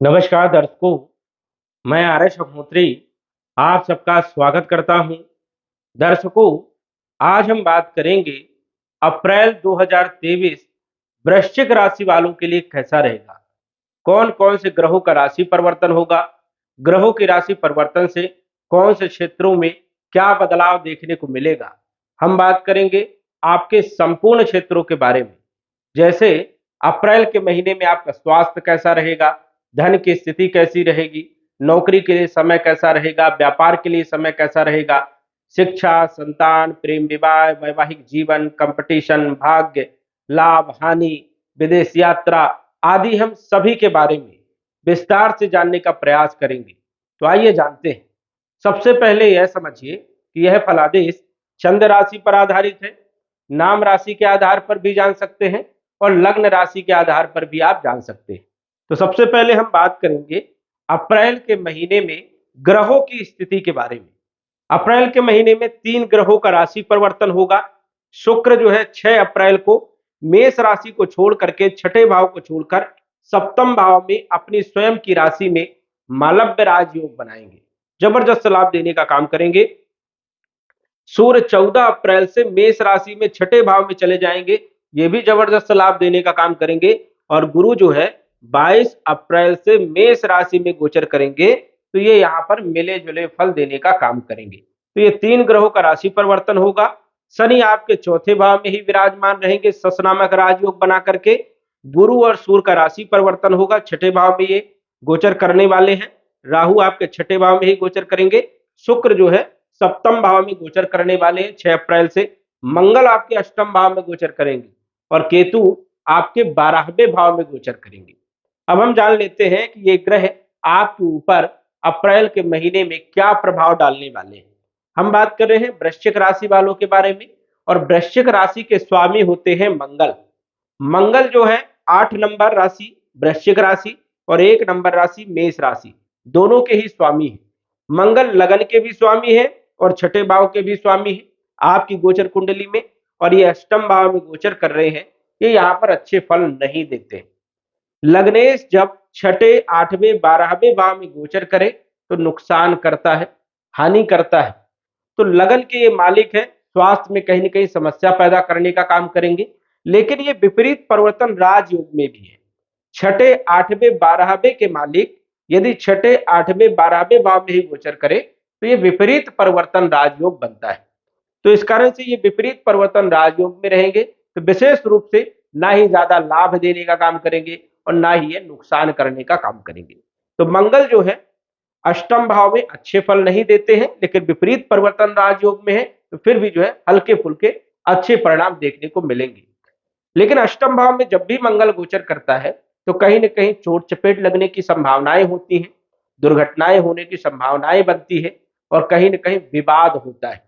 नमस्कार दर्शकों, मैं आरएस अग्निहोत्री आप सबका स्वागत करता हूं। दर्शकों, आज हम बात करेंगे अप्रैल 2023 वृश्चिक राशि वालों के लिए कैसा रहेगा। कौन कौन से ग्रहों का राशि परिवर्तन होगा, ग्रहों की राशि परिवर्तन से कौन से क्षेत्रों में क्या बदलाव देखने को मिलेगा। हम बात करेंगे आपके संपूर्ण क्षेत्रों के बारे में, जैसे अप्रैल के महीने में आपका स्वास्थ्य कैसा रहेगा, धन की स्थिति कैसी रहेगी, नौकरी के लिए समय कैसा रहेगा, व्यापार के लिए समय कैसा रहेगा, शिक्षा, संतान, प्रेम, विवाह, वैवाहिक जीवन, कंपटीशन, भाग्य, लाभ, हानि, विदेश यात्रा आदि हम सभी के बारे में विस्तार से जानने का प्रयास करेंगे। तो आइए जानते हैं। सबसे पहले यह समझिए कि यह फलादेश चंद्र राशि पर आधारित है। नाम राशि के आधार पर भी जान सकते हैं और लग्न राशि के आधार पर भी आप जान सकते हैं। तो सबसे पहले हम बात करेंगे अप्रैल के महीने में ग्रहों की स्थिति के बारे में। अप्रैल के महीने में 3 ग्रहों का राशि परिवर्तन होगा। शुक्र जो है 6 अप्रैल को मेष राशि को छोड़ करके छठे भाव को छोड़कर सप्तम भाव में अपनी स्वयं की राशि में मालव्य राजयोग बनाएंगे, जबरदस्त लाभ देने का काम करेंगे। सूर्य 14 अप्रैल से मेष राशि में छठे भाव में चले जाएंगे, ये भी जबरदस्त लाभ देने का काम करेंगे। और गुरु जो है 22 अप्रैल से मेष राशि में गोचर करेंगे, तो ये यहाँ पर मिले जुले फल देने का काम करेंगे। तो ये 3 ग्रहों का राशि परिवर्तन होगा। शनि आपके चौथे भाव में ही विराजमान रहेंगे सस नामक राजयोग बना करके। गुरु और सूर्य का राशि परिवर्तन होगा, छठे भाव में ये गोचर करने वाले हैं। राहु आपके छठे भाव में ही गोचर करेंगे। शुक्र जो है सप्तम भाव में गोचर करने वाले हैं 6 अप्रैल से। मंगल आपके अष्टम भाव में गोचर करेंगे और केतु आपके 12वें भाव में गोचर करेंगे। अब हम जान लेते हैं कि ये ग्रह आपके ऊपर अप्रैल के महीने में क्या प्रभाव डालने वाले हैं। हम बात कर रहे हैं वृश्चिक राशि वालों के बारे में, और वृश्चिक राशि के स्वामी होते हैं मंगल। मंगल जो है 8 नंबर राशि वृश्चिक राशि और 1 नंबर राशि मेष राशि, दोनों के ही स्वामी हैं। मंगल लगन के भी स्वामी है और छठे भाव के भी स्वामी है आपकी गोचर कुंडली में, और ये अष्टम भाव में गोचर कर रहे हैं। ये यहाँ पर अच्छे फल नहीं देते। लग्नेश जब छठे, 8वें, 12वें भाव में गोचर करे तो नुकसान करता है, हानि करता है। तो लगन के ये मालिक है, स्वास्थ्य में कहीं ना कहीं समस्या पैदा करने का काम करेंगे। लेकिन ये विपरीत परिवर्तन राजयोग में भी है। छठे, 8वें, 12वें के मालिक यदि छठे, 8वें, 12वें भाव में ही गोचर करे तो ये विपरीत परिवर्तन राजयोग बनता है। तो इस कारण से ये विपरीत परिवर्तन राजयोग में रहेंगे, तो विशेष रूप से ना ही ज्यादा लाभ देने का काम करेंगे और ना ही ये नुकसान करने का काम करेंगे। तो मंगल जो है अष्टम भाव में अच्छे फल नहीं देते हैं, लेकिन विपरीत परिवर्तन राजयोग में है तो फिर भी जो है हल्के फुल्के अच्छे परिणाम देखने को मिलेंगे। लेकिन अष्टम भाव में जब भी मंगल गोचर करता है तो कहीं न कहीं चोट चपेट लगने की संभावनाएं होती हैं, दुर्घटनाएं होने की संभावनाएं बनती है और कहीं न कहीं विवाद होता है।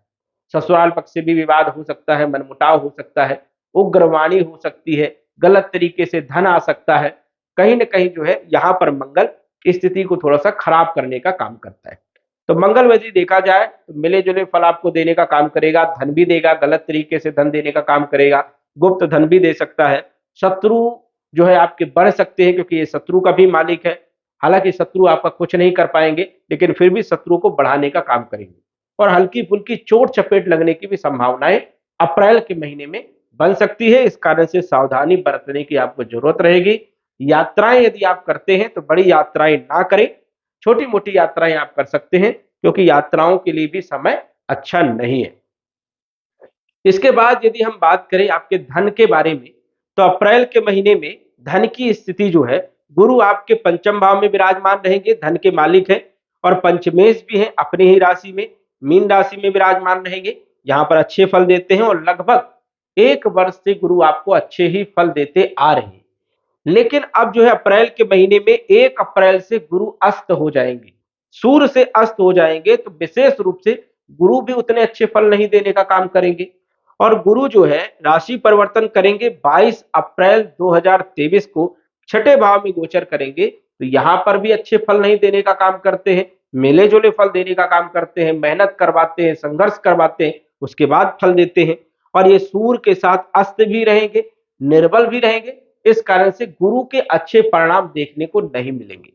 ससुराल पक्ष से भी विवाद हो सकता है, मनमुटाव हो सकता है, उग्रवाणी हो सकती है, गलत तरीके से धन आ सकता है। कहीं न कहीं जो है यहाँ पर मंगल स्थिति को थोड़ा-सा खराब करने का काम करता है। तो मंगल यदि देखा जाए तो मिले-जुले फल आपको देने का काम करेगा, धन भी देगा, गलत तरीके से धन देने का काम करेगा, गुप्त धन भी दे सकता है। शत्रु जो है आपके बढ़ सकते हैं क्योंकि ये शत्रु का भी मालिक है। हालाँकि शत्रु आपका कुछ नहीं कर पाएँगे, लेकिन फिर भी शत्रु को बढ़ाने का काम करेंगे। और हल्की-फुल्की चोट-चपेट लगने की भी संभावनाएँ अप्रैल के महीने में बन सकती है। इस कारण से सावधानी बरतने की आपको ज़रूरत रहेगी। यात्राएँ यदि आप करते हैं तो बड़ी यात्राएँ ना करें, छोटी-मोटी यात्राएँ आप कर सकते हैं क्योंकि यात्राओं के लिए भी समय अच्छा नहीं है। इसके बाद यदि हम बात करें आपके धन के बारे में, तो अप्रैल के महीने में धन की स्थिति जो है, गुरु आपके पंचम भाव में विराजमान रहेंगे, धन के मालिक हैं और पंचमेश भी हैं अपनी ही राशि में, मीन राशि में विराजमान रहेंगे। यहाँ पर अच्छे फल देते हैं और लगभग 1 वर्ष से गुरु आपको अच्छे ही फल देते आ रहे हैं। लेकिन अब जो है अप्रैल के महीने में 1 अप्रैल से गुरु अस्त हो जाएंगे, सूर्य से अस्त हो जाएंगे, तो विशेष रूप से गुरु भी उतने अच्छे फल नहीं देने का काम करेंगे। और गुरु जो है राशि परिवर्तन करेंगे 22 अप्रैल 2023 को, छठे भाव में गोचर करेंगे, तो यहाँ पर भी अच्छे फल नहीं देने का काम करते हैं, मिले जुले फल देने का काम करते हैं, मेहनत करवाते हैं, संघर्ष करवाते हैं, उसके बाद फल देते हैं। और ये सूर्य के साथ अस्त भी रहेंगे, निर्बल भी रहेंगे, इस कारण से गुरु के अच्छे परिणाम देखने को नहीं मिलेंगे।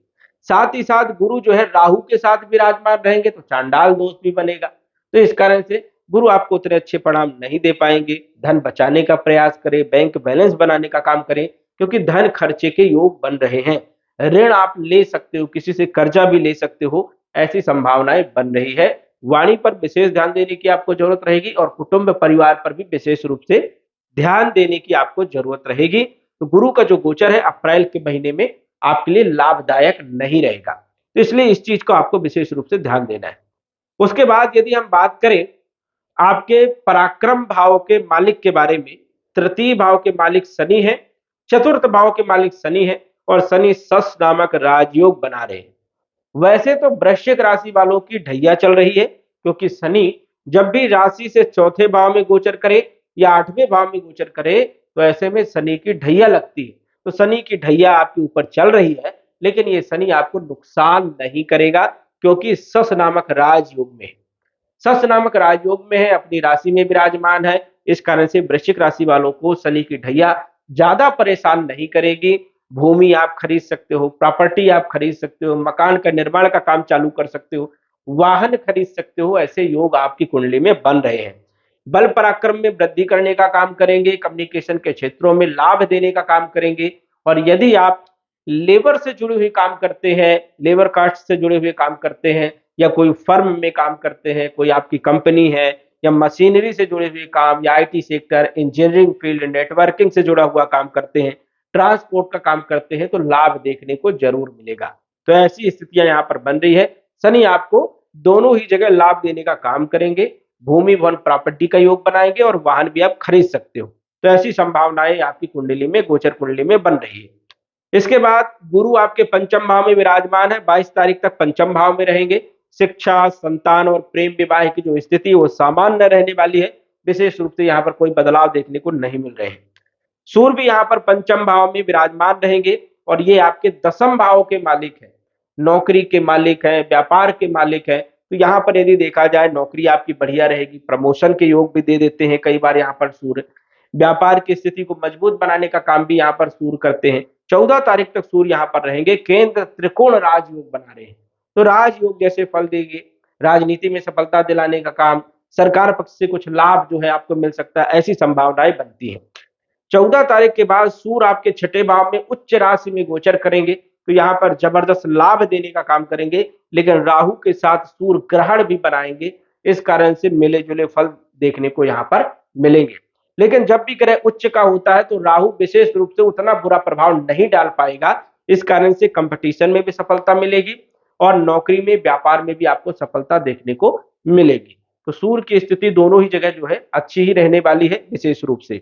साथ ही साथ गुरु जो है राहु के साथ विराजमान रहेंगे तो चांडाल दोष भी बनेगा। तो इस कारण से गुरु आपको उतने अच्छे परिणाम नहीं दे पाएंगे। धन बचाने का प्रयास करें, बैंक बैलेंस बनाने का काम करें, क्योंकि धन खर्चे के योग बन रहे हैं। ऋण आप ले सकते हो, किसी से कर्जा भी ले सकते हो, ऐसी संभावनाएं बन रही है। वाणी पर विशेष ध्यान देने की आपको जरूरत रहेगी और कुटुंब परिवार पर भी विशेष रूप से ध्यान देने की आपको जरूरत रहेगी। तो गुरु का जो गोचर है अप्रैल के महीने में आपके लिए लाभदायक नहीं रहेगा, तो इसलिए इस चीज को आपको विशेष रूप से ध्यान देना है। उसके बाद यदि हम बात करें आपके पराक्रम भाव के मालिक के बारे में, तृतीय भाव के मालिक शनि है, चतुर्थ भाव के मालिक शनि है और शनि सस नामक राजयोग बना रहे हैं। वैसे तो वृश्चिक राशि वालों की ढैया चल रही है, क्योंकि शनि जब भी राशि से चौथे भाव में गोचर करे या आठवें भाव में गोचर करे तो ऐसे में शनि की ढैया लगती है। तो शनि की ढैया आपके ऊपर चल रही है, लेकिन ये शनि आपको नुकसान नहीं करेगा, क्योंकि सस नामक राजयोग में है। सस नामक राजयोग में है, अपनी राशि में विराजमान है। इस कारण से वृश्चिक राशि वालों को शनि की ढैया ज्यादा परेशान नहीं करेगी। भूमि आप खरीद सकते हो, प्रॉपर्टी आप खरीद सकते हो, मकान का निर्माण का काम चालू कर सकते हो, वाहन खरीद सकते हो, ऐसे योग आपकी कुंडली में बन रहे हैं। बल पराक्रम में वृद्धि करने का काम करेंगे, कम्युनिकेशन के क्षेत्रों में लाभ देने का काम करेंगे। और यदि आप लेबर से जुड़े हुए काम करते हैं, लेबर कास्ट से जुड़े हुए काम करते हैं, या कोई फर्म में काम करते हैं, कोई आपकी कंपनी है, या मशीनरी से जुड़े हुए काम, या IT sector, engineering field, networking से जुड़ा हुआ काम करते हैं, ट्रांसपोर्ट का काम करते हैं, तो लाभ देखने को जरूर मिलेगा। तो ऐसी स्थितियां यहाँ पर बन रही है। शनि आपको दोनों ही जगह लाभ देने का काम करेंगे, भूमि वन प्रॉपर्टी का योग बनाएंगे और वाहन भी आप खरीद सकते हो। तो ऐसी संभावनाएं आपकी कुंडली में, गोचर कुंडली में बन रही है। इसके बाद गुरु आपके पंचम भाव में विराजमान है, 22 तारीख तक पंचम भाव में रहेंगे। शिक्षा, संतान और प्रेम विवाह की जो स्थिति वो सामान्य रहने वाली है, विशेष रूप से यहाँ पर कोई बदलाव देखने को नहीं मिल रहे हैं। सूर्य भी यहाँ पर पंचम भाव में विराजमान रहेंगे और ये आपके दसम भाव के मालिक है, नौकरी के मालिक है, व्यापार के मालिक है। तो यहाँ पर यदि देखा जाए नौकरी आपकी बढ़िया रहेगी, प्रमोशन के योग भी दे देते हैं कई बार यहाँ पर सूर्य। व्यापार की स्थिति को मजबूत बनाने का काम भी यहाँ पर सूर्य करते हैं। 14 तारीख तक सूर्य यहाँ पर रहेंगे, केंद्र त्रिकोण राजयोग बना रहे हैं, तो राजयोग जैसे फल देंगे। राजनीति में सफलता दिलाने का काम, सरकार पक्ष से कुछ लाभ जो है आपको मिल सकता है, ऐसी संभावनाएं बनती है। 14 तारीख के बाद सूर्य आपके छठे भाव में उच्च राशि में गोचर करेंगे, तो यहाँ पर जबरदस्त लाभ देने का काम करेंगे, लेकिन राहु के साथ सूर्य ग्रहण भी बनाएंगे। इस कारण से मिले जुले फल देखने को यहाँ पर मिलेंगे। लेकिन जब भी ग्रह उच्च का होता है तो राहु विशेष रूप से उतना बुरा प्रभाव नहीं डाल पाएगा। इस कारण से कंपटीशन में भी सफलता मिलेगी और नौकरी में, व्यापार में भी आपको सफलता देखने को मिलेगी। तो सूर्य की स्थिति दोनों ही जगह जो है अच्छी ही रहने वाली है विशेष रूप से।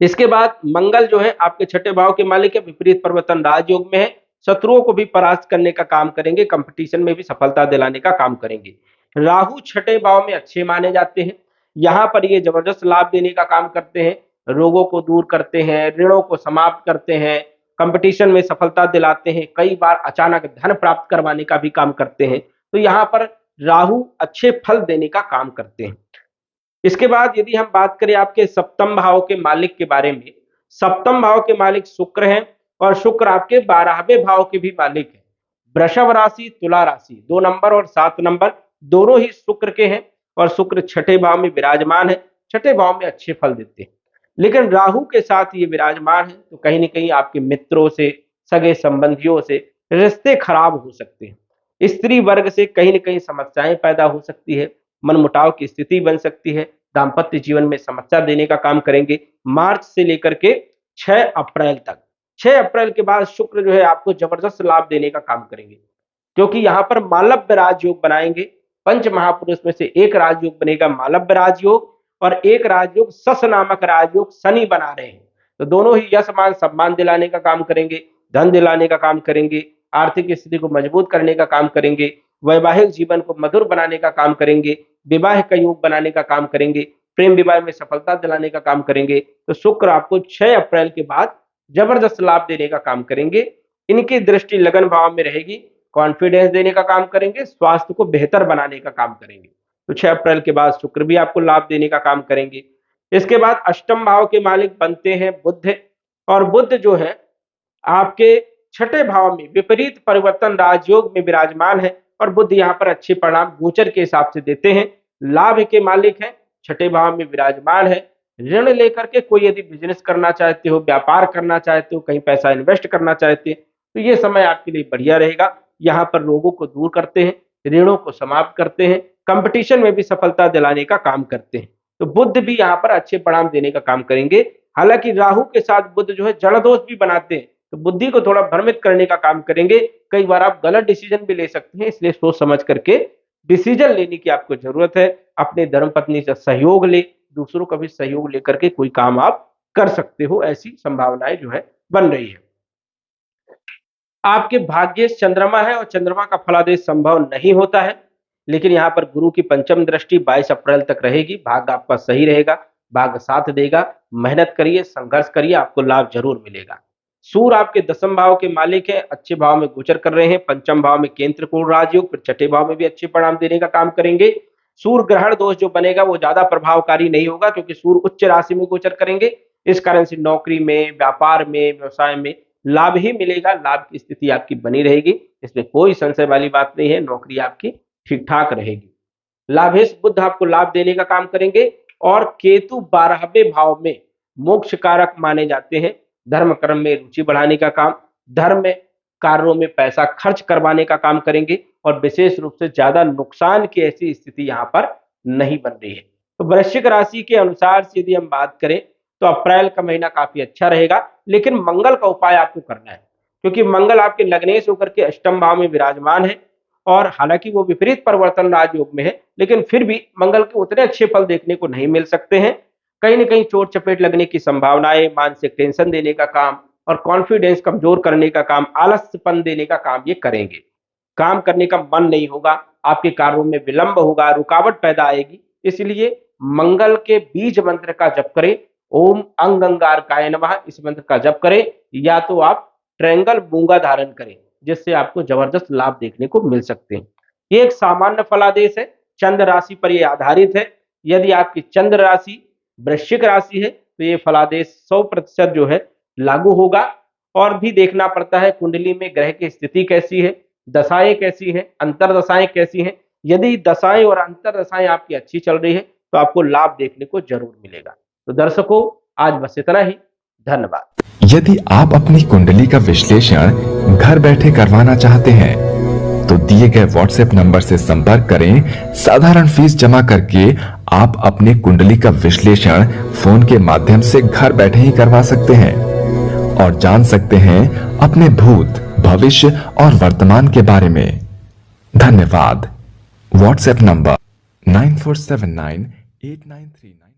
इसके बाद मंगल जो है आपके छठे भाव के मालिक है, विपरीत परिवर्तन राजयोग में है, शत्रुओं को भी परास्त करने का काम करेंगे, कंपटीशन में भी सफलता दिलाने का काम करेंगे। राहु छठे भाव में अच्छे माने जाते हैं, यहाँ पर ये जबरदस्त लाभ देने का काम करते हैं, रोगों को दूर करते हैं, ऋणों को समाप्त करते हैं, कंपटीशन में सफलता दिलाते हैं, कई बार अचानक धन प्राप्त करवाने का भी काम करते हैं। तो यहाँ पर राहु अच्छे फल देने का काम करते हैं। इसके बाद यदि हम बात करें आपके सप्तम भाव के मालिक के बारे में, सप्तम भाव के मालिक शुक्र हैं और शुक्र आपके 12वें भाव के भी मालिक हैं। वृषभ राशि, तुला राशि, 2 नंबर और 7 नंबर दोनों ही शुक्र के हैं और शुक्र छठे भाव में विराजमान है, छठे भाव में अच्छे फल देते हैं। लेकिन राहु के साथ ये विराजमान है, तो कहीं ना कहीं आपके मित्रों से, सगे संबंधियों से रिश्ते खराब हो सकते हैं। स्त्री वर्ग से कहीं ना कहीं समस्याएं पैदा हो सकती है, मनमुटाव की स्थिति बन सकती है, दाम्पत्य जीवन में समस्या देने का काम करेंगे। मार्च से लेकर के 6 अप्रैल तक, 6 अप्रैल के बाद शुक्र जो है आपको जबरदस्त लाभ देने का काम करेंगे, क्योंकि यहाँ पर मालव्य राजयोग बनाएंगे। पंच महापुरुष में से एक राजयोग बनेगा मालव्य राजयोग और एक राजयोग सस नामक राजयोग शनि बना रहे हैं। तो दोनों ही यश मान सम्मान दिलाने का काम करेंगे, धन दिलाने का काम करेंगे, आर्थिक स्थिति को मजबूत करने का काम करेंगे, वैवाहिक जीवन को मधुर बनाने का काम करेंगे, विवाह का योग बनाने का काम करेंगे, प्रेम विवाह में सफलता दिलाने का काम करेंगे। तो शुक्र आपको 6 अप्रैल के बाद जबरदस्त लाभ देने का काम करेंगे। इनकी दृष्टि लगन भाव में रहेगी, कॉन्फिडेंस देने का काम करेंगे, स्वास्थ्य को बेहतर बनाने का काम करेंगे। तो 6 अप्रैल के बाद शुक्र भी आपको लाभ देने का काम करेंगे। इसके बाद अष्टम भाव के मालिक बनते हैं बुध, और बुध जो है आपके छठे भाव में विपरीत परिवर्तन राजयोग में विराजमान है और बुध यहाँ पर अच्छे परिणाम गोचर के हिसाब से देते हैं। लाभ के मालिक हैं, छठे भाव में विराजमान है। ऋण लेकर के कोई यदि बिजनेस करना चाहते हो, व्यापार करना चाहते हो, कहीं पैसा इन्वेस्ट करना चाहते हैं तो ये समय आपके लिए बढ़िया रहेगा। यहाँ पर रोगों को दूर करते हैं, ऋणों को समाप्त करते हैं, कंपटीशन में भी सफलता दिलाने का काम करते हैं। तो बुध भी यहाँ पर अच्छे परिणाम देने का काम करेंगे। हालांकि राहु के साथ बुध जो है जड़ दोष भी बनाते हैं, तो बुद्धि को थोड़ा भ्रमित करने का काम करेंगे। कई बार आप गलत डिसीजन भी ले सकते हैं, इसलिए सोच समझ करके डिसीजन लेने की आपको जरूरत है। अपने धर्मपत्नी से सहयोग ले, दूसरों का भी सहयोग लेकर के कोई काम आप कर सकते हो, ऐसी संभावनाएं जो है बन रही है। आपके भाग्य चंद्रमा है और चंद्रमा का फलादेश संभव नहीं होता है, लेकिन यहाँ पर गुरु की पंचम दृष्टि 22 अप्रैल तक रहेगी। भाग्य आपका सही रहेगा, भाग्य साथ देगा। मेहनत करिए, संघर्ष करिए, आपको लाभ जरूर मिलेगा। सूर्य आपके दसम भाव के मालिक है, अच्छे भाव में गोचर कर रहे हैं। पंचम भाव में केंद्र कोण राजयोग, फिर छठे भाव में भी अच्छे परिणाम देने का काम करेंगे। सूर्य ग्रहण दोष जो बनेगा वो ज्यादा प्रभावकारी नहीं होगा, क्योंकि सूर्य उच्च राशि में गोचर करेंगे। इस कारण से नौकरी में, व्यापार में, व्यवसाय में लाभ ही मिलेगा। लाभ की स्थिति आपकी बनी रहेगी, इसमें कोई संशय वाली बात नहीं है। नौकरी आपकी ठीक ठाक रहेगी। लाभेश बुध आपको लाभ देने का काम करेंगे और केतु 12वें भाव में मोक्ष कारक माने जाते हैं। धर्म कर्म में रुचि बढ़ाने का काम, धर्म में कार्यों में पैसा खर्च करवाने का काम करेंगे और विशेष रूप से ज्यादा नुकसान की ऐसी स्थिति यहाँ पर नहीं बन रही है। तो वृश्चिक राशि के अनुसार से यदि हम बात करें तो अप्रैल का महीना काफी अच्छा रहेगा, लेकिन मंगल का उपाय आपको करना है, क्योंकि मंगल आपके लग्नेश होकर के अष्टम भाव में विराजमान है। और हालांकि वो विपरीत परिवर्तन राजयोग में है, लेकिन फिर भी मंगल के उतने अच्छे फल देखने को नहीं मिल सकते हैं। कहीं ना कहीं चोट चपेट लगने की संभावनाएं, मानसिक टेंशन देने का काम और कॉन्फिडेंस कमजोर करने का काम, आलस्यपन देने का काम ये करेंगे। काम करने का मन नहीं होगा, आपके कार्यों में विलंब होगा, रुकावट पैदा आएगी। इसलिए मंगल के बीज मंत्र का जप करें, ओम अंगारकाय नमः, इस मंत्र का जप करें, या तो आप ट्रायंगल मूंगा धारण करें, जिससे आपको जबरदस्त लाभ देखने को मिल सकते हैं। ये एक सामान्य फलादेश है, चंद्र राशि पर यह आधारित है। यदि आपकी चंद्र राशि वृश्चिक राशि है तो ये फलादेश 100% जो है लागू होगा। और भी देखना पड़ता है कुंडली में ग्रह की स्थिति कैसी है, दशाएं कैसी है, अंतर दशाएं कैसी हैं। यदि दशाएं और अंतर दशाएं आपकी अच्छी चल रही है तो आपको लाभ देखने को जरूर मिलेगा। तो दर्शकों, आज बस इतना ही। धन्यवाद। यदि आप अपनी कुंडली का विश्लेषण घर बैठे करवाना चाहते हैं तो दिए गए व्हाट्सएप नंबर से संपर्क करें। साधारण फीस जमा करके आप अपने कुंडली का विश्लेषण फोन के माध्यम से घर बैठे ही करवा सकते हैं और जान सकते हैं अपने भूत, भविष्य और वर्तमान के बारे में। धन्यवाद। WhatsApp number 94798939